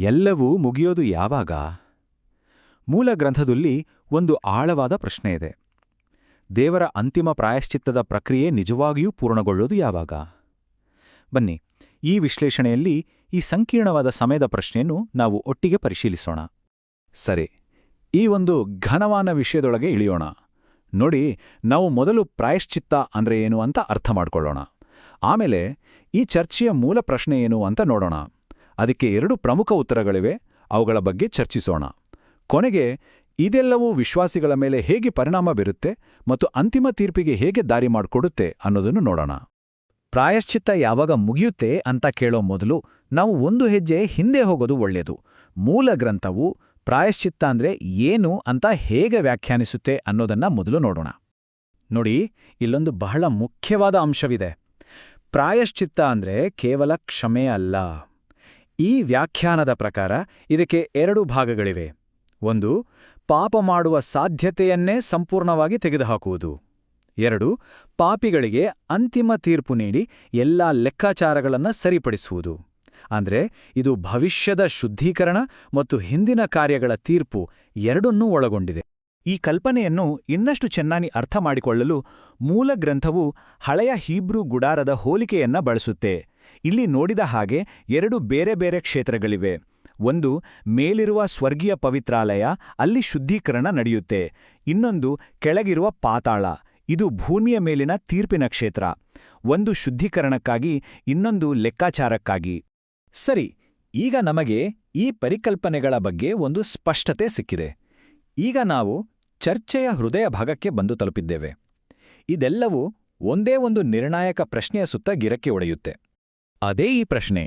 ಎಲ್ಲವೂ ಮುಗಿಯೋದು ಯಾವಾಗ? ಮೂಲ ಗ್ರಂಥದಲ್ಲಿ ಒಂದು ಆಳವಾದ ಪ್ರಶ್ನೆ ಇದೆ. ದೇವರ ಅಂತಿಮ ಪ್ರಾಯಶ್ಚಿತ್ತದ ಪ್ರಕ್ರಿಯೆ ನಿಜವಾಗಿಯೂ ಪೂರ್ಣಗೊಳ್ಳೋದು ಯಾವಾಗ? ಬನ್ನಿ, ಈ ವಿಶ್ಲೇಷಣೆಯಲ್ಲಿ ಈ ಸಂಕೀರ್ಣವಾದ ಸಮಯದ ಪ್ರಶ್ನೆಯನ್ನು ನಾವು ಒಟ್ಟಿಗೆ ಪರಿಶೀಲಿಸೋಣ. ಸರಿ, ಈ ಒಂದು ಘನವಾದ ವಿಷಯದೊಳಗೆ ಇಳಿಯೋಣ. ನೋಡಿ, ನಾವು ಮೊದಲು ಪ್ರಾಯಶ್ಚಿತ್ತ ಅಂದ್ರೆ ಏನು ಅಂತ ಅರ್ಥ ಮಾಡ್ಕೊಳ್ಳೋಣ. ಆಮೇಲೆ ಈ ಚರ್ಚೆಯ ಮೂಲ ಪ್ರಶ್ನೆ ಏನು ಅಂತ ನೋಡೋಣ. ಅದಕ್ಕೆ 2 ಪ್ರಮುಖ ಉತ್ತರಗಳಿವೆ, ಅವುಗಳ ಬಗ್ಗೆ ಚರ್ಚಿಸೋಣ. ಕೊನೆಗೆ ಇದೆಲ್ಲವೂ ವಿಶ್ವಾಸಿಗಳ ಮೇಲೆ ಹೇಗೆ ಪರಿಣಾಮ ಬೀರುತ್ತೆ ಮತ್ತು ಅಂತಿಮ ತೀರ್ಪಿಗೆ ಹೇಗೆ ದಾರಿ ಮಾಡಿಕೊಡುತ್ತೆ ಅನ್ನೋದನ್ನು ನೋಡೋಣ. ಪ್ರಾಯಶ್ಚಿತ್ತ ಯಾವಾಗ ಮುಗಿಯುತ್ತೆ ಅಂತ ಕೇಳೋ ಮೊದಲು ನಾವು ಒಂದು ಹೆಜ್ಜೆ ಹಿಂದೆ ಹೋಗೋದು ಒಳ್ಳೆಯದು. ಮೂಲ ಗ್ರಂಥವು ಪ್ರಾಯಶ್ಚಿತ್ತ ಅಂದ್ರೆ ಏನು ಅಂತ ಹೇಗೆ ವ್ಯಾಖ್ಯಾನಿಸುತ್ತೆ ಅನ್ನೋದನ್ನ ಮೊದಲು ನೋಡೋಣ. ನೋಡಿ, ಇಲ್ಲೊಂದು ಬಹಳ ಮುಖ್ಯವಾದ ಅಂಶವಿದೆ. ಪ್ರಾಯಶ್ಚಿತ್ತ ಅಂದ್ರೆ ಕೇವಲ ಕ್ಷಮೆ ಅಲ್ಲ. ಈ ವ್ಯಾಖ್ಯಾನದ ಪ್ರಕಾರ ಇದಕ್ಕೆ 2 ಭಾಗಗಳಿವೆ. ಒಂದು, ಪಾಪ ಮಾಡುವ ಸಾಧ್ಯತೆಯನ್ನೇ ಸಂಪೂರ್ಣವಾಗಿ ತೆಗೆದುಹಾಕುವುದು. 2, ಪಾಪಿಗಳಿಗೆ ಅಂತಿಮ ತೀರ್ಪು ನೀಡಿ ಎಲ್ಲಾ ಲೆಕ್ಕಾಚಾರಗಳನ್ನು ಸರಿಪಡಿಸುವುದು. ಅಂದ್ರೆ ಇದು ಭವಿಷ್ಯದ ಶುದ್ಧೀಕರಣ ಮತ್ತು ಹಿಂದಿನ ಕಾರ್ಯಗಳ ತೀರ್ಪು ಎರಡನ್ನೂ ಒಳಗೊಂಡಿದೆ. ಈ ಕಲ್ಪನೆಯನ್ನು ಇನ್ನಷ್ಟು ಚೆನ್ನಾಗಿ ಅರ್ಥ ಮಾಡಿಕೊಳ್ಳಲು ಮೂಲ ಗ್ರಂಥವು ಹಳೆಯ ಹೀಬ್ರೂ ಗುಡಾರದ ಹೋಲಿಕೆಯನ್ನ ಬಳಸುತ್ತೆ. ಇಲ್ಲಿ ನೋಡಿದ ಹಾಗೆ 2 ಬೇರೆ ಬೇರೆ ಕ್ಷೇತ್ರಗಳಿವೆ. ಒಂದು, ಮೇಲಿರುವ ಸ್ವರ್ಗೀಯ ಪವಿತ್ರಾಲಯ, ಅಲ್ಲಿ ಶುದ್ಧೀಕರಣ ನಡೆಯುತ್ತೆ. ಇನ್ನೊಂದು, ಕೆಳಗಿರುವ ಪಾತಾಳ, ಇದು ಭೂಮಿಯ ಮೇಲಿನ ತೀರ್ಪಿನ ಕ್ಷೇತ್ರ. ಒಂದು ಶುದ್ಧೀಕರಣಕ್ಕಾಗಿ, ಇನ್ನೊಂದು ಲೆಕ್ಕಾಚಾರಕ್ಕಾಗಿ. ಸರಿ, ಈಗ ನಮಗೆ ಈ ಪರಿಕಲ್ಪನೆಗಳ ಬಗ್ಗೆ ಒಂದು ಸ್ಪಷ್ಟತೆ ಸಿಕ್ಕಿದೆ. ಈಗ ನಾವು ಚರ್ಚೆಯ ಹೃದಯ ಭಾಗಕ್ಕೆ ಬಂದು ತಲುಪಿದ್ದೇವೆ. ಇದೆಲ್ಲವೂ ಒಂದೇ ಒಂದು ನಿರ್ಣಾಯಕ ಪ್ರಶ್ನೆಯ ಸುತ್ತ ಗಿರಕ್ಕೆ ಒಡೆಯುತ್ತೆ. ಅದೇ ಈ ಪ್ರಶ್ನೆ: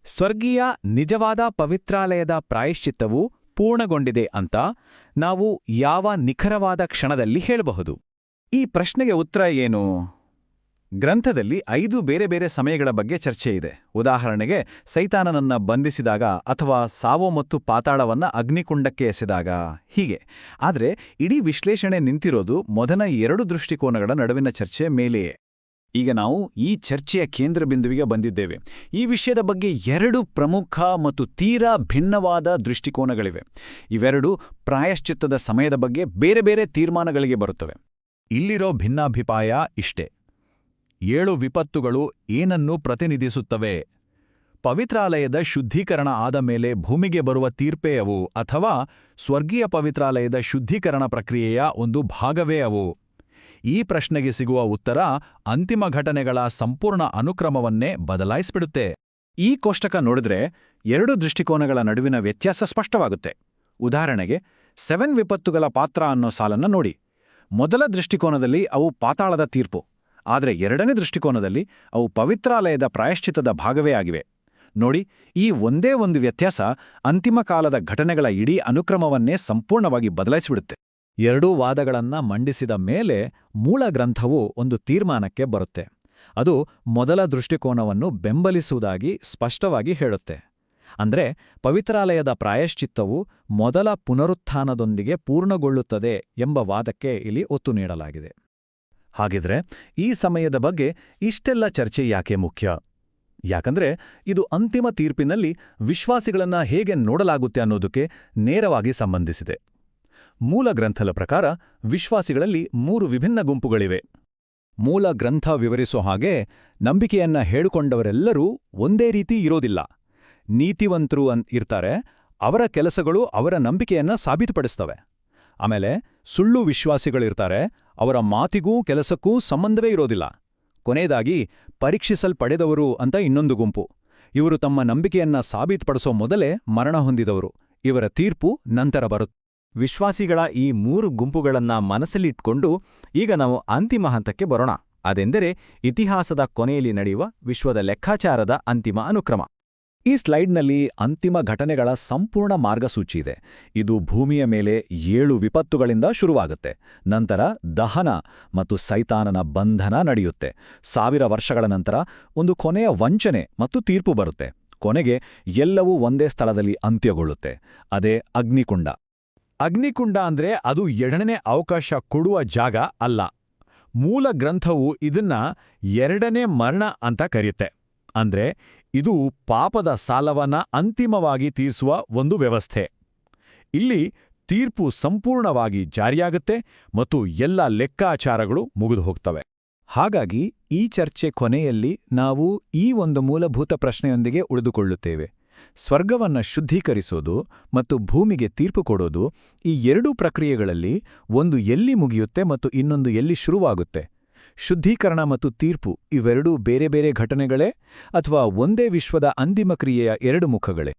ಸ್ವರ್ಗೀಯ ನಿಜವಾದ ಪವಿತ್ರಾಲಯದ ಪ್ರಾಯಶ್ಚಿತ್ತವು ಪೂರ್ಣಗೊಂಡಿದೆ ಅಂತ ನಾವು ಯಾವ ನಿಖರವಾದ ಕ್ಷಣದಲ್ಲಿ ಹೇಳಬಹುದು? ಈ ಪ್ರಶ್ನೆಗೆ ಉತ್ತರ ಏನು? ಗ್ರಂಥದಲ್ಲಿ 5 ಬೇರೆ ಬೇರೆ ಸಮಯಗಳ ಬಗ್ಗೆ ಚರ್ಚೆ ಇದೆ. ಉದಾಹರಣೆಗೆ, ಸೈತಾನನನ್ನ ಬಂಧಿಸಿದಾಗ, ಅಥವಾ ಸಾವೋ ಮತ್ತು ಪಾತಾಳವನ್ನ ಅಗ್ನಿಕುಂಡಕ್ಕೆ ಎಸೆದಾಗ, ಹೀಗೆ. ಆದರೆ ಇಡೀ ವಿಶ್ಲೇಷಣೆ ನಿಂತಿರೋದು ಮೊದಲ 2 ದೃಷ್ಟಿಕೋನಗಳ ನಡುವಿನ ಚರ್ಚೆ ಮೇಲೆಯೇ. ಈಗ ನಾವು ಈ ಚರ್ಚೆಯ ಕೇಂದ್ರ ಬಿಂದುವಿಗೆ ಬಂದಿದ್ದೇವೆ. ಈ ವಿಷಯದ ಬಗ್ಗೆ 2 ಪ್ರಮುಖ ಮತ್ತು ತೀರಾ ಭಿನ್ನವಾದ ದೃಷ್ಟಿಕೋನಗಳಿವೆ. ಇವೆರಡೂ ಪ್ರಾಯಶ್ಚಿತ್ತದ ಸಮಯದ ಬಗ್ಗೆ ಬೇರೆ ಬೇರೆ ತೀರ್ಮಾನಗಳಿಗೆ ಬರುತ್ತವೆ. ಇಲ್ಲಿರೋ ಭಿನ್ನಾಭಿಪ್ರಾಯ ಇಷ್ಟೇ: 7 ವಿಪತ್ತುಗಳು ಏನನ್ನು ಪ್ರತಿನಿಧಿಸುತ್ತವೆ? ಪವಿತ್ರಾಲಯದ ಶುದ್ಧೀಕರಣ ಆದ ಮೇಲೆ ಭೂಮಿಗೆ ಬರುವ ತೀರ್ಪೇ ಅವು, ಅಥವಾ ಸ್ವರ್ಗೀಯ ಪವಿತ್ರಾಲಯದ ಶುದ್ಧೀಕರಣ ಪ್ರಕ್ರಿಯೆಯ ಒಂದು ಭಾಗವೇ ಅವು? ಈ ಪ್ರಶ್ನೆಗೆ ಸಿಗುವ ಉತ್ತರ ಅಂತಿಮ ಘಟನೆಗಳ ಸಂಪೂರ್ಣ ಅನುಕ್ರಮವನ್ನೇ ಬದಲಾಯಿಸಿಬಿಡುತ್ತೆ. ಈ ಕೋಷ್ಟಕ ನೋಡಿದ್ರೆ 2 ದೃಷ್ಟಿಕೋನಗಳ ನಡುವಿನ ವ್ಯತ್ಯಾಸ ಸ್ಪಷ್ಟವಾಗುತ್ತೆ. ಉದಾಹರಣೆಗೆ, 7 ವಿಪತ್ತುಗಳ ಪಾತ್ರ ಅನ್ನೋ ಸಾಲನ್ನ ನೋಡಿ. ಮೊದಲ ದೃಷ್ಟಿಕೋನದಲ್ಲಿ ಅವು ಪಾತಾಳದ ತೀರ್ಪು, ಆದರೆ 2ನೇ ದೃಷ್ಟಿಕೋನದಲ್ಲಿ ಅವು ಪವಿತ್ರಾಲಯದ ಪ್ರಾಯಶ್ಚಿತ್ತದ ಭಾಗವೇ ಆಗಿವೆ. ನೋಡಿ, ಈ ಒಂದೇ ಒಂದು ವ್ಯತ್ಯಾಸ ಅಂತಿಮ ಕಾಲದ ಘಟನೆಗಳ ಇಡೀ ಅನುಕ್ರಮವನ್ನೇ ಸಂಪೂರ್ಣವಾಗಿ ಬದಲಾಯಿಸಿಬಿಡುತ್ತೆ. 2 ವಾದಗಳನ್ನ ಮಂಡಿಸಿದ ಮೇಲೆ ಮೂಲ ಗ್ರಂಥವು ಒಂದು ತೀರ್ಮಾನಕ್ಕೆ ಬರುತ್ತೆ. ಅದು ಮೊದಲ ದೃಷ್ಟಿಕೋನವನ್ನು ಬೆಂಬಲಿಸುವುದಾಗಿ ಸ್ಪಷ್ಟವಾಗಿ ಹೇಳುತ್ತೆ. ಅಂದ್ರೆ, ಪವಿತ್ರಾಲಯದ ಪ್ರಾಯಶ್ಚಿತ್ತವು ಮೊದಲ ಪುನರುತ್ಥಾನದೊಂದಿಗೆ ಪೂರ್ಣಗೊಳ್ಳುತ್ತದೆ ಎಂಬ ವಾದಕ್ಕೆ ಇಲ್ಲಿ ಒತ್ತು ನೀಡಲಾಗಿದೆ. ಹಾಗಿದ್ರೆ ಈ ಸಮಯದ ಬಗ್ಗೆ ಇಷ್ಟೆಲ್ಲ ಚರ್ಚೆ ಯಾಕೆ ಮುಖ್ಯ? ಯಾಕಂದ್ರೆ ಇದು ಅಂತಿಮ ತೀರ್ಪಿನಲ್ಲಿ ವಿಶ್ವಾಸಿಗಳನ್ನ ಹೇಗೆ ನೋಡಲಾಗುತ್ತೆ ಅನ್ನೋದಕ್ಕೆ ನೇರವಾಗಿ ಸಂಬಂಧಿಸಿದೆ. ಮೂಲ ಗ್ರಂಥದ ಪ್ರಕಾರ ವಿಶ್ವಾಸಿಗಳಲ್ಲಿ 3 ವಿಭಿನ್ನ ಗುಂಪುಗಳಿವೆ. ಮೂಲ ಗ್ರಂಥ ವಿವರಿಸೋ ಹಾಗೆ ನಂಬಿಕೆಯನ್ನ ಹೇಳಿಕೊಂಡವರೆಲ್ಲರೂ ಒಂದೇ ರೀತಿ ಇರೋದಿಲ್ಲ. ನೀತಿವಂತರು ಇರ್ತಾರೆ, ಅವರ ಕೆಲಸಗಳು ಅವರ ನಂಬಿಕೆಯನ್ನ ಸಾಬೀತುಪಡಿಸ್ತವೆ. ಆಮೇಲೆ ಸುಳ್ಳು ವಿಶ್ವಾಸಿಗಳಿರ್ತಾರೆ, ಅವರ ಮಾತಿಗೂ ಕೆಲಸಕ್ಕೂ ಸಂಬಂಧವೇ ಇರೋದಿಲ್ಲ. ಕೊನೆಯದಾಗಿ ಪರೀಕ್ಷಿಸಲ್ಪಡೆದವರು ಅಂತ ಇನ್ನೊಂದು ಗುಂಪು. ಇವರು ತಮ್ಮ ನಂಬಿಕೆಯನ್ನ ಸಾಬೀತುಪಡಿಸೋ ಮೊದಲೇ ಮರಣ ಹೊಂದಿದವರು. ಇವರ ತೀರ್ಪು ನಂತರ ಬರುತ್ತೆ. ವಿಶ್ವಾಸಿಗಳ ಈ 3 ಗುಂಪುಗಳನ್ನ ಮನಸ್ಸಲ್ಲಿಟ್ಕೊಂಡು ಈಗ ನಾವು ಅಂತಿಮ ಹಂತಕ್ಕೆ ಬರೋಣ. ಅದೆಂದರೆ ಇತಿಹಾಸದ ಕೊನೆಯಲ್ಲಿ ನಡೆಯುವ ವಿಶ್ವದ ಲೆಕ್ಕಾಚಾರದ ಅಂತಿಮ ಅನುಕ್ರಮ. ಈ ಸ್ಲೈಡ್ನಲ್ಲಿ ಅಂತಿಮ ಘಟನೆಗಳ ಸಂಪೂರ್ಣ ಮಾರ್ಗಸೂಚಿ ಇದೆ. ಇದು ಭೂಮಿಯ ಮೇಲೆ 7 ವಿಪತ್ತುಗಳಿಂದ ಶುರುವಾಗುತ್ತೆ. ನಂತರ ದಹನ ಮತ್ತು ಸೈತಾನನ ಬಂಧನ ನಡೆಯುತ್ತೆ. 1000 ವರ್ಷಗಳ ನಂತರ ಒಂದು ಕೊನೆಯ ವಂಚನೆ ಮತ್ತು ತೀರ್ಪು ಬರುತ್ತೆ. ಕೊನೆಗೆ ಎಲ್ಲವೂ ಒಂದೇ ಸ್ಥಳದಲ್ಲಿ ಅಂತ್ಯಗೊಳ್ಳುತ್ತೆ. ಅದೇ ಅಗ್ನಿಕುಂಡ. ಅಗ್ನಿಕುಂಡ ಅಂದ್ರೆ ಅದು 2ನೇ ಅವಕಾಶ ಕೊಡುವ ಜಾಗ ಅಲ್ಲ. ಮೂಲ ಗ್ರಂಥವು ಇದನ್ನ 2ನೇ ಮರಣ ಅಂತ ಕರೆಯುತ್ತೆ. ಅಂದ್ರೆ ಇದು ಪಾಪದ ಸಾಲವನ್ನ ಅಂತಿಮವಾಗಿ ತೀರಿಸುವ ಒಂದು ವ್ಯವಸ್ಥೆ. ಇಲ್ಲಿ ತೀರ್ಪು ಸಂಪೂರ್ಣವಾಗಿ ಜಾರಿಯಾಗುತ್ತೆ ಮತ್ತು ಎಲ್ಲ ಲೆಕ್ಕಾಚಾರಗಳು ಮುಗಿದು ಹೋಗ್ತವೆ. ಹಾಗಾಗಿ ಈ ಚರ್ಚೆ ಕೊನೆಯಲ್ಲಿ ನಾವು ಈ ಒಂದು ಮೂಲಭೂತ ಪ್ರಶ್ನೆಯೊಂದಿಗೆ ಉಳಿದುಕೊಳ್ಳುತ್ತೇವೆ. ಸ್ವರ್ಗವನ್ನ ಶುದ್ಧೀಕರಿಸೋದು ಮತ್ತು ಭೂಮಿಗೆ ತೀರ್ಪು ಕೊಡೋದು, ಈ ಎರಡೂ ಪ್ರಕ್ರಿಯೆಗಳಲ್ಲಿ ಒಂದು ಎಲ್ಲಿ ಮುಗಿಯುತ್ತೆ ಮತ್ತು ಇನ್ನೊಂದು ಎಲ್ಲಿ ಶುರುವಾಗುತ್ತೆ? ಶುದ್ಧೀಕರಣ ಮತ್ತು ತೀರ್ಪು ಇವೆರಡೂ ಬೇರೆ ಬೇರೆ ಘಟನೆಗಳೇ ಅಥವಾ ಒಂದೇ ವಿಶ್ವದ ಅಂತಿಮ ಕ್ರಿಯೆಯ ಎರಡು ಮುಖಗಳೇ?